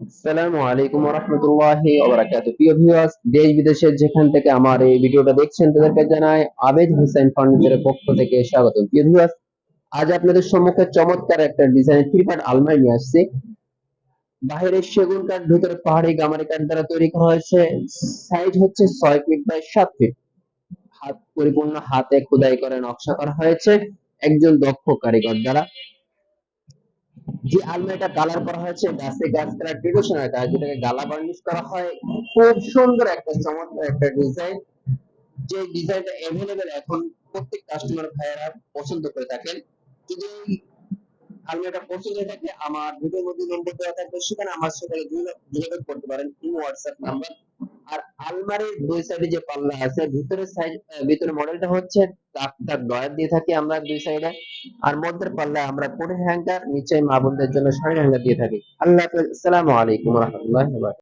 আসসালামু আলাইকুম ওয়া রাহমাতুল্লাহি ওয়া বারাকাতুহু। প্রিয় ভিউয়ার্স, দেশ বিদেশের যেখান থেকে আমার এই ভিডিওটা দেখছেন তাদেরকে জানাই আবেদ হোসেন ফার্নিচারের পক্ষ থেকে স্বাগতম। প্রিয় ভিউয়ার্স, আজ আপনাদের সম্মুখে চমৎকার একটা ডিজাইনের থ্রি পার্ট আলমারি নিয়ে আসছি। বাইরে সেগুন কাঠ, ভিতরে পাহাড়ি গামারি কাঠ দ্বারা তৈরি করা হয়েছে। সাইজ হচ্ছে 6 ফিট বাই 7 ফিট। পরিপূর্ণ হাতে খোদাই করে নকশা করা হয়েছে একজন দক্ষ কারিগর দ্বারা। যে আলমারিটা কালার করা হয়েছে গাছে গাছ কালার ট্রেডিশনাল কাজ, যেটাকে গালা বার্নিশ করা হয়। খুব সুন্দর একটা চমৎকার একটা ডিজাইন। যে ডিজাইনটা অ্যাভেলেবেল এখন প্রত্যেক কাস্টমার ভাইয়েরা পছন্দ করে থাকেন। যদি আলমারিটা পছন্দ হয়ে থাকে, আমার ভিডিওর মধ্যে নম্বর দেওয়া থাকবে, সেখানে আমার সাথে যোগাযোগ করতে পারেন, ইমো হোয়াটসঅ্যাপ নাম্বার। আর আলমারির দুই সাইডে যে পাল্লা আছে, ভিতরের সাইড ভিতরের মডেলটা হচ্ছে দাগ দাগ ডয়ার দিয়ে থাকি আমরা দুই সাইডে। আর মধ্যের পাল্লায় আমরা কোণের হ্যাঙ্গার, নিচে মা বোনদের জন্য শাড়ির হ্যাঙ্গার দিয়ে থাকি। আল্লাহ হাফেজ। আসসালামু আলাইকুম ওয়া রাহমাতুল্লাহি ওয়া বারাকাতুহু।